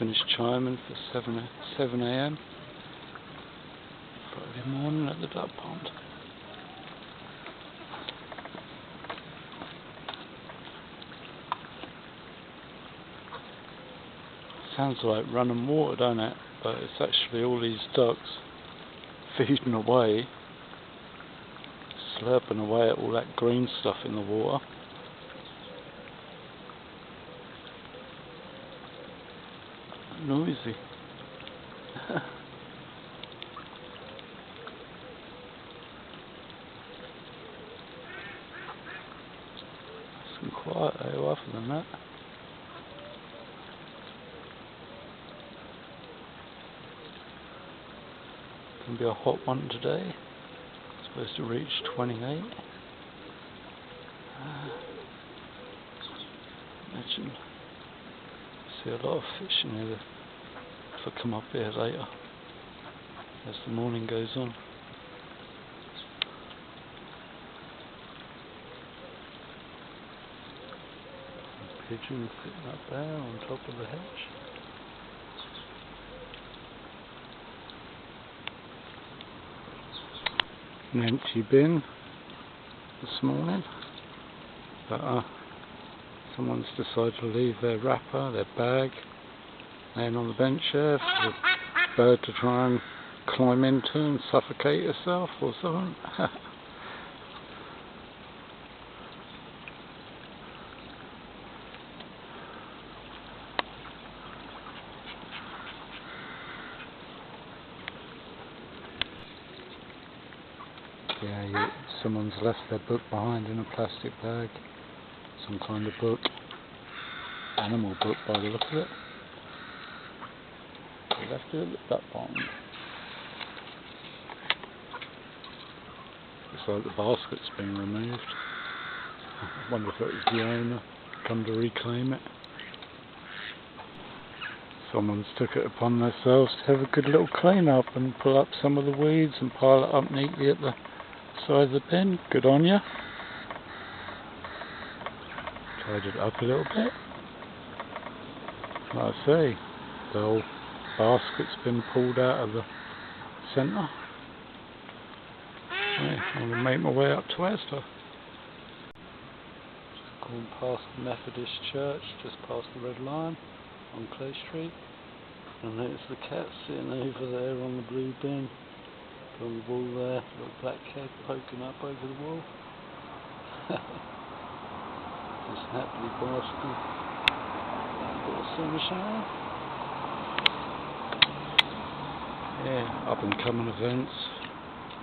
finished chiming for 7 a.m. Friday morning at the duck pond. Sounds like running water, don't it? But it's actually all these ducks feeding away, slurping away at all that green stuff in the water. Noisy. Some quiet though, other than that. Gonna be a hot one today. Supposed to reach 28. Imagine. See a lot of fish in here if I come up here later as the morning goes on. Pigeon sitting up there on top of the hedge. An empty bin this morning, but someone's decided to leave their wrapper, their bag, laying on the bench there for the bird to try and climb into and suffocate herself or something. Yeah, someone's left their book behind in a plastic bag. Some kind of book. Animal book by the look of it. They left it at the duck pond. Looks like the basket's been removed. I wonder if it was the owner come to reclaim it. Someone's took it upon themselves to have a good little clean up and pull up some of the weeds and pile it up neatly at the side of the bin. Good on you. Tied it up a little bit. Like I say, the whole basket's been pulled out of the centre. Yeah, I'm going to make my way up to Asda. Just going past the Methodist church, just past the red line on Clay Street. And there's the cat sitting over there on the blue bin. On the wall there, little black head poking up over the wall. Just happily basking. Bit of sunshine. Yeah, up and coming events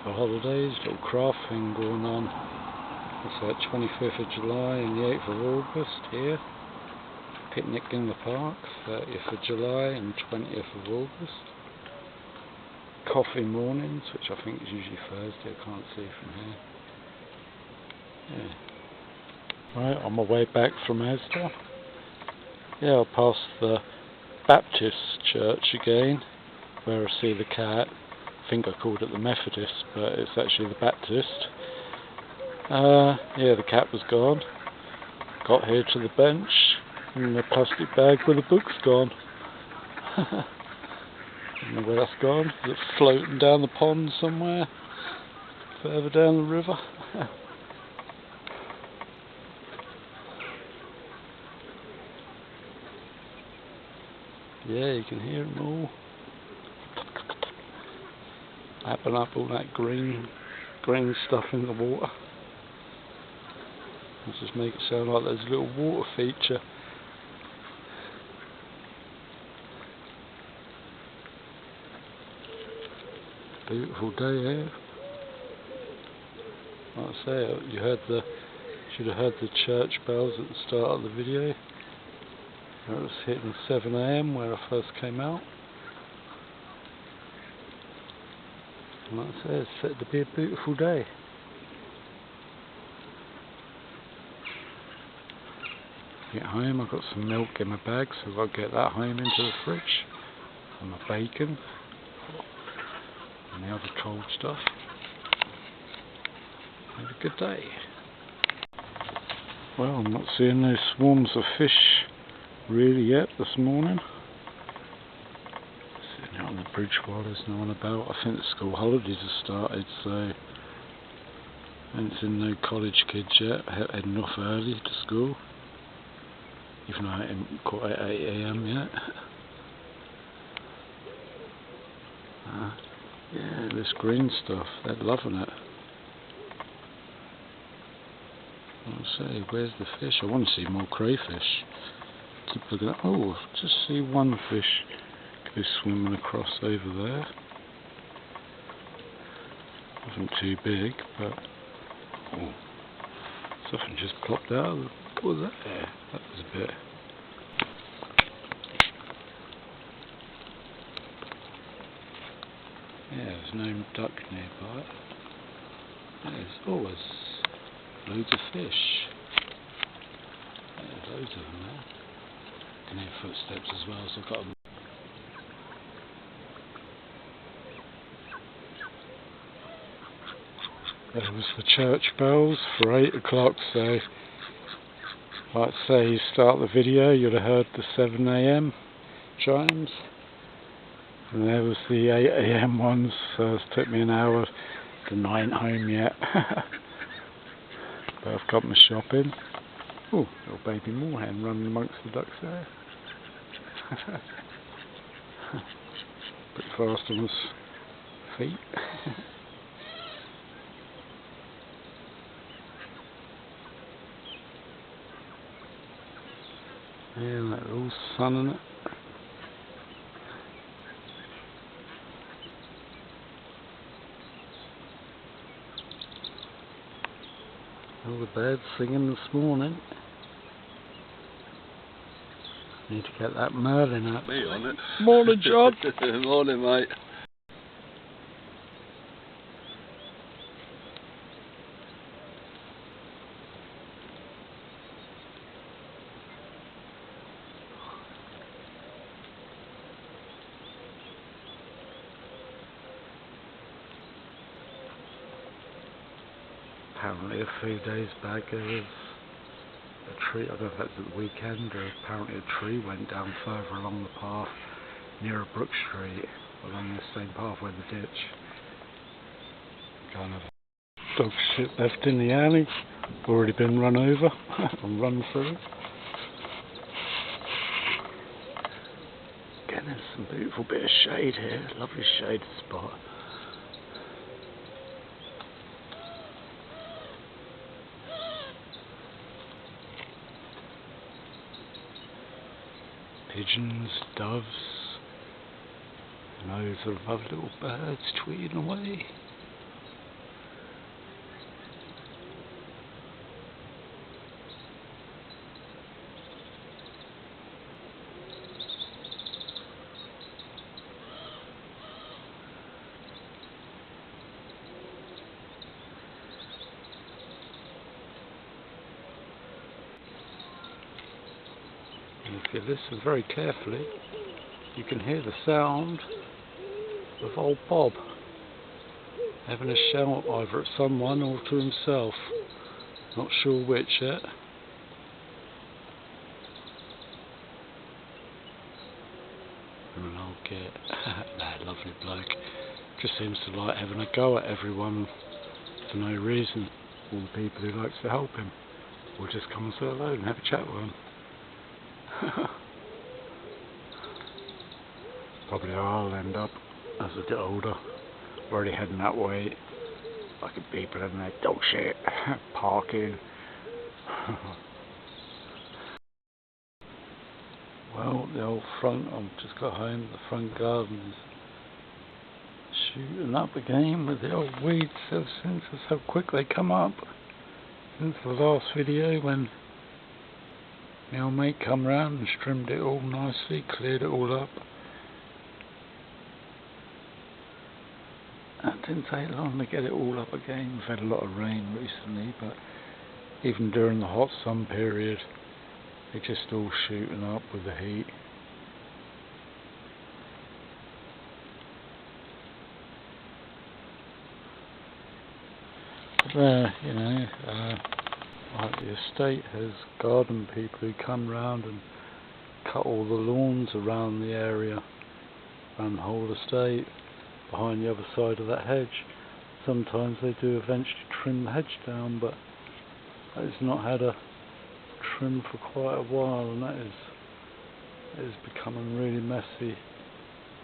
for holidays, little craft thing going on. It's like 25th of July and the 8th of August here. Picnic in the park, 30th of July and 20th of August. Coffee mornings, which I think is usually Thursday, I can't see from here. Yeah. Right, on my way back from Asda. Yeah, I'll pass the Baptist church again, where I see the cat. I think I called it the Methodist, but it's actually the Baptist. Yeah, the cat was gone. Got here to the bench, and the plastic bag with the book's gone. I don't know where that's gone. Is it floating down the pond somewhere? Further down the river? Yeah, you can hear them all. Lapping up all that green stuff in the water. Let's just make it sound like there's a little water feature. Beautiful day here. Like I say, should have heard the church bells at the start of the video. It was hitting 7 a.m. where I first came out. And like I say, it's set to be a beautiful day. Get home, I've got some milk in my bag, so I've got to get that home into the fridge. And my bacon. And the other cold stuff. Have a good day. Well, I'm not seeing those swarms of fish really yet this morning. bridge while there's no one about. I think the school holidays have started, so I haven't seen no college kids yet heading off early to school, even though I haven't quite at 8 AM yet. Yeah, this green stuff, they're loving it. I'll say, where's the fish? I want to see more crayfish. Keep looking at, oh, just see one fish go swimming across over there. Wasn't too big, but oh, something just popped out. What was that there? That was a bit. Yeah, there's no duck nearby. There's always loads of fish. There's loads of them there. I can hear footsteps as well, so I've got them. There was the church bells for 8 o'clock, so like say you start the video, you'd have heard the 7 AM chimes. And there was the 8 AM ones, so it took me an hour to 9 home yet. But I've got my shopping. Oh, little baby moorhen running amongst the ducks there. Bit fast on his feet. Yeah, they're all sunning it. All the birds singing this morning. Need to get that merlin up. Me on it. Morning, John. Morning, mate. Apparently a few days back there was a tree, I don't know if that's at the weekend, or apparently a tree went down further along the path near a Brook Street, along the same path where the ditch. Kind of dog shit left in the alley, already been run over and run through. Again, there's some beautiful bit of shade here, lovely shaded spot. Pigeons, doves, and loads of other little birds tweeting away. And if you listen very carefully, you can hear the sound of old Bob having a shout either at someone or to himself. Not sure which yet. And I'll get that lovely bloke. Just seems to like having a go at everyone for no reason. All the people who likes to help him will just come and say hello and have a chat with him. Probably I'll end up as I get older, already heading that way. Like people having their dog shit, parking. Well, the old front, I've just got home, the front garden is shooting up again with the old weeds ever since. That's how quick they come up. Since the last video when my old mate come round and trimmed it all nicely, cleared it all up. It didn't take long to get it all up again. We've had a lot of rain recently, but even during the hot sun period, it's just all shooting up with the heat. But there, you know, like the estate has garden people who come round and cut all the lawns around the area. around the whole estate, behind the other side of that hedge. Sometimes they do eventually trim the hedge down, but that has not had a trim for quite a while, and that is becoming really messy.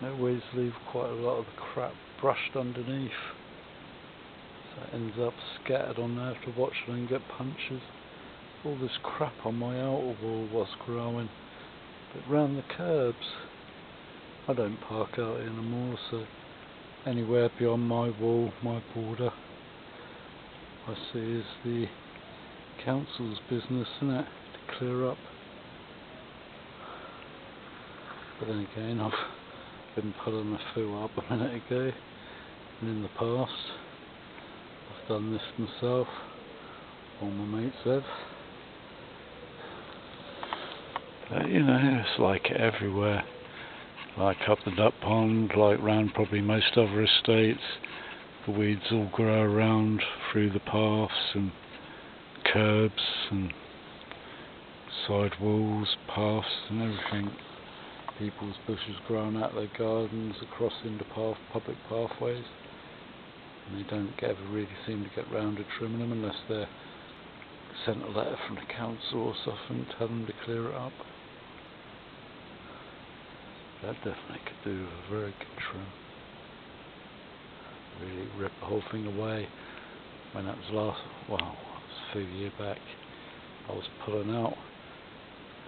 They always leave quite a lot of the crap brushed underneath, so it ends up scattered on there after watching and get punches. All this crap on my outer wall was growing, but round the curbs, I don't park out here anymore, so anywhere beyond my wall, my border, I see is the council's business, isn't it, to clear up. But then again, I've been pulling a few up a minute ago, and in the past I've done this myself, all my mates have. But you know, it's like it everywhere, like up the duck pond, like round probably most other estates. The weeds all grow around through the paths and curbs and side walls, paths and everything. People's bushes growing out of their gardens across into public pathways, and they don't ever really seem to get round to trimming them unless they're sent a letter from the council or something telling them to clear it up. That definitely could do a very good trim. Really rip the whole thing away. When that was it was a few years back, I was pulling out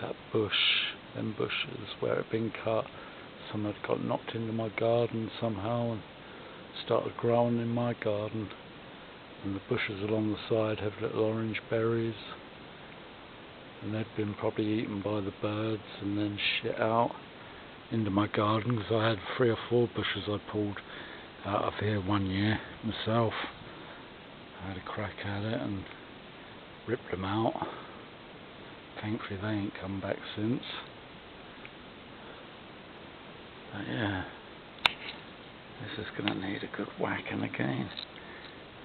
that bush, them bushes where it had been cut. Some had got knocked into my garden somehow and started growing in my garden, and the bushes along the side have little orange berries, and they'd been probably eaten by the birds and then shit out into my garden, because I had 3 or 4 bushes I pulled out of here one year myself. I had a crack at it and ripped them out. Thankfully they ain't come back since. But yeah, this is going to need a good whacking again,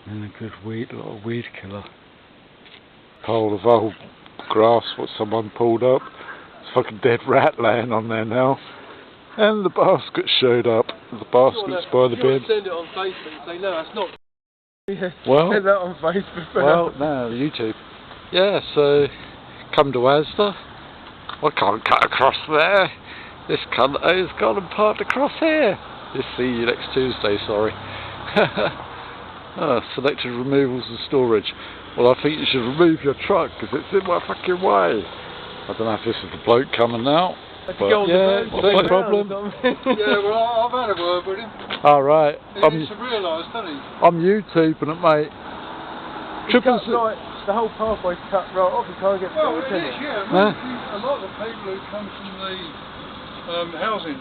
and a good little weed killer. Pile of old grass what someone pulled up. It's a fucking dead rat laying on there now. And the basket showed up. The basket's by the bin. Send it on Facebook and say, no, that's not. Yeah, well, send that on Facebook. Well, no, YouTube. Yeah, so come to Asda. I can't cut across there. This cunt has gone and parked across here. This see you next Tuesday, sorry. Selected removals and storage. Well, I think you should remove your truck because it's in my fucking way. I don't know if this is the bloke coming out. But yeah, no problem. Yeah, well, I've had a word with him. Alright. He needs to realise, doesn't he? I'm YouTubing it, mate. The whole pathway's cut right off, you can't get well, it is, yeah. A lot of the people who come from the housing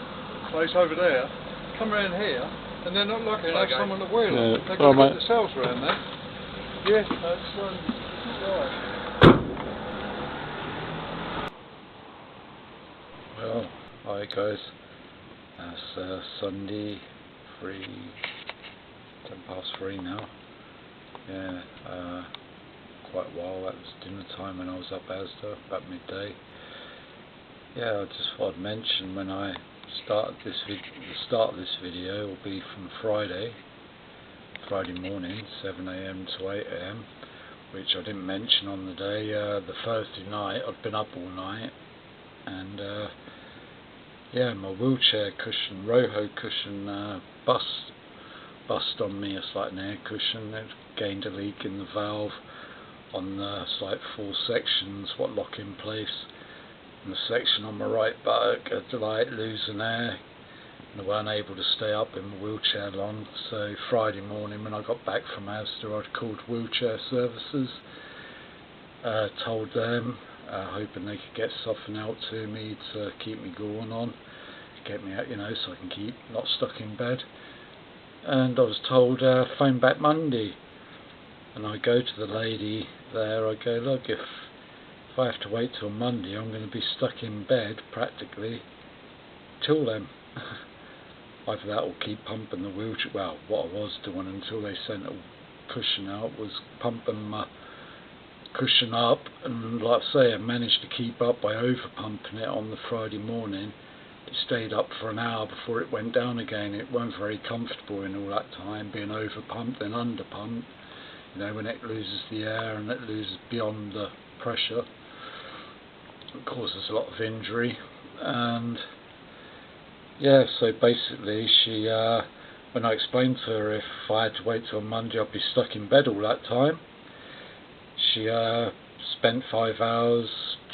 place over there come around here, and they're not lucky enough someone to wheel them. They've got to get themselves around there. Yeah, that's right. Well, hi guys. That's Sunday, 3:10 now. Yeah, quite a while. That was dinner time when I was up Asda, about midday. Yeah, I just thought I'd mention when I started this the start of this video will be from Friday morning, 7 AM to 8 AM, which I didn't mention on the day. The Thursday night, I'd been up all night, and yeah, my wheelchair cushion, roho cushion, bust on me. It's like an air cushion. It gained a leak in the valve on the, it's like 4 sections what lock in place, and the section on my right buttock had like losing air, and I weren't able to stay up in my wheelchair long. So Friday morning when I got back from Asda, I'd called wheelchair services, told them, hoping they could get something out to me to keep me going on, get me out, you know, so I can keep not stuck in bed. And I was told, phone back Monday. And I go to the lady there, I go, look, if I have to wait till Monday, I'm going to be stuck in bed practically till then. Either that or keep pumping the wheelchair. Well, what I was doing until they sent a cushion out was pumping my cushion up, and like I say, I managed to keep up by over pumping it on the Friday morning, it stayed up for an hour before it went down again. It weren't very comfortable in all that time, being over pumped then under pumped. You know, when it loses the air and it loses beyond the pressure, it causes a lot of injury. And yeah, so basically she, when I explained to her if I had to wait till Monday I'd be stuck in bed all that time, she spent 5 hours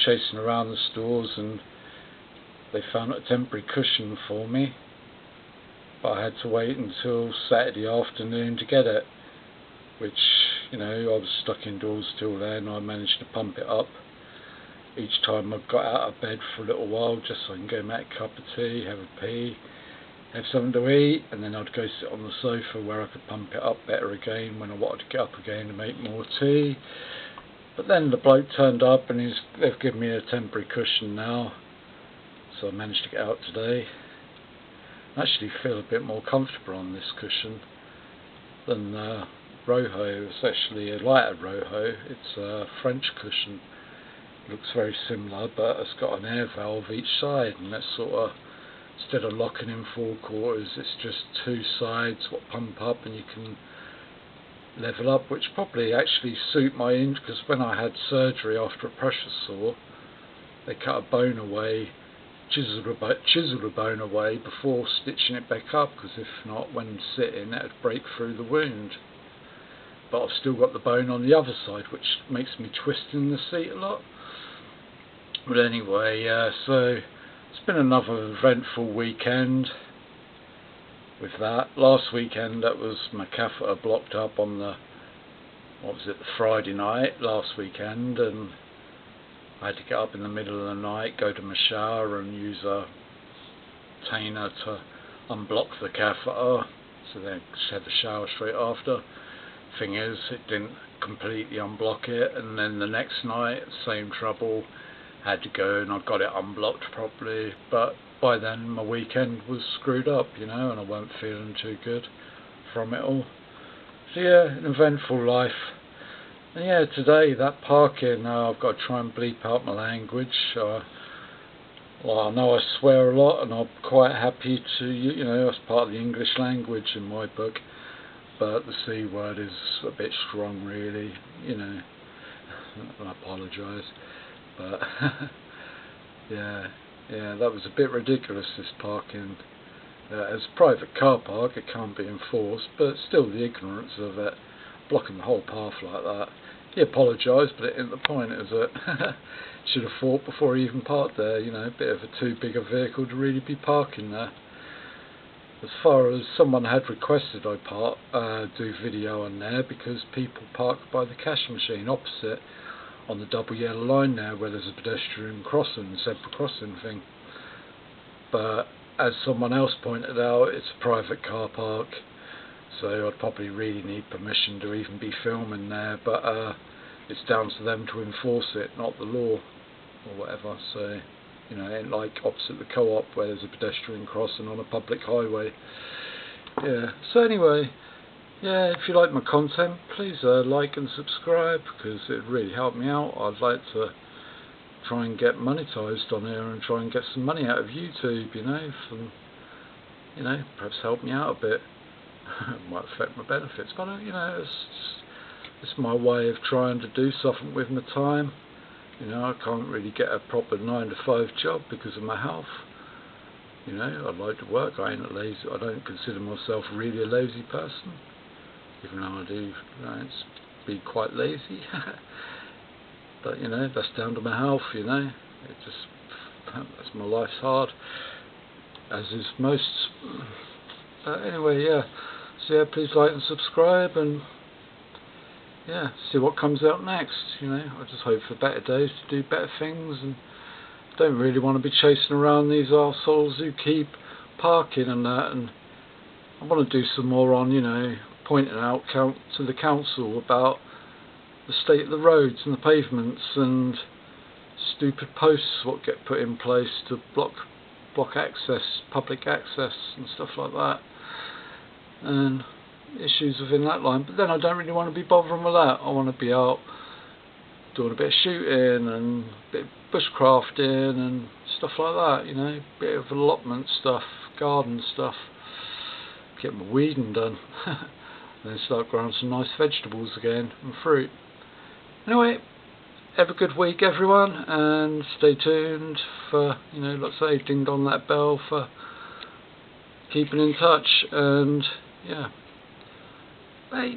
chasing around the stores, and they found a temporary cushion for me, but I had to wait until Saturday afternoon to get it, which, you know, I was stuck indoors till then. I managed to pump it up each time I got out of bed for a little while, just so I can go make a cup of tea, have a pee, have something to eat, and then I'd go sit on the sofa where I could pump it up better again when I wanted to get up again to make more tea. But then the bloke turned up and they've given me a temporary cushion now, so I managed to get out today. I actually feel a bit more comfortable on this cushion than roho. It's actually a lighter roho. It's a French cushion. It looks very similar, but it's got an air valve each side, and that's sort of, instead of locking in 4 quarters, it's just 2 sides what pump up, and you can level up, which probably actually suit my injury, because when I had surgery after a pressure sore, they cut a bone away, chiseled a bone away before stitching it back up, because if not, when sitting, it would break through the wound. But I've still got the bone on the other side, which makes me twist in the seat a lot. But anyway, so it's been another eventful weekend with that. Last weekend, that was my catheter blocked up on the, the Friday night last weekend, and I had to get up in the middle of the night, go to my shower and use a retainer to unblock the catheter, so then just had the shower straight after. Thing is, it didn't completely unblock it, and then the next night, same trouble, had to go and I got it unblocked properly, but by then my weekend was screwed up, you know, and I weren't feeling too good from it all. So yeah, an eventful life. And yeah, today, that parking, I've got to try and bleep out my language. Well, I know I swear a lot, and I'm quite happy to, you know, that's part of the English language in my book, but the C word is a bit strong, really, you know. I apologise, but yeah, that was a bit ridiculous, this parking. As a private car park, it can't be enforced, but still the ignorance of it, blocking the whole path like that. He apologised, but it isn't the point, is it? Should have thought before he even parked there, you know, a bit of a too big a vehicle to really be parking there. As far as someone had requested I do video on there, because people park by the cash machine opposite on the double yellow line there, where there's a pedestrian crossing, zebra crossing thing. But as someone else pointed out, it's a private car park, so I'd probably really need permission to even be filming there, but it's down to them to enforce it, not the law or whatever. So, you know, it ain't like opposite the co-op where there's a pedestrian crossing on a public highway. Yeah, so anyway, yeah, if you like my content, please like and subscribe, because it really helped me out. I'd like to try and get monetized on here and try and get some money out of YouTube, you know, from, you know, perhaps help me out a bit. It might affect my benefits, but you know, it's my way of trying to do something with my time. You know, I can't really get a proper 9-to-5 job because of my health. You know, I like to work. I ain't lazy. I don't consider myself really a lazy person, even though I do, you know, be quite lazy. But you know, that's down to my health. You know, it just, that's my life's hard, as is most. Anyway, yeah. So yeah, please like and subscribe, and yeah, see what comes out next. You know, I just hope for better days to do better things, and don't really want to be chasing around these arseholes who keep parking and that. And I want to do some more on, you know, pointing out to the council about the state of the roads and the pavements and stupid posts what get put in place to block access, public access and stuff like that, and issues within that line. But then I don't really want to be bothering with that. I want to be out doing a bit of shooting and a bit of bushcrafting and stuff stuff like that, you know, bit of allotment stuff, garden stuff, get my weeding done, and then start growing some nice vegetables again and fruit. Anyway, have a good week everyone, and stay tuned for, you know, like I say, ding dong that bell for keeping in touch, and yeah, bye.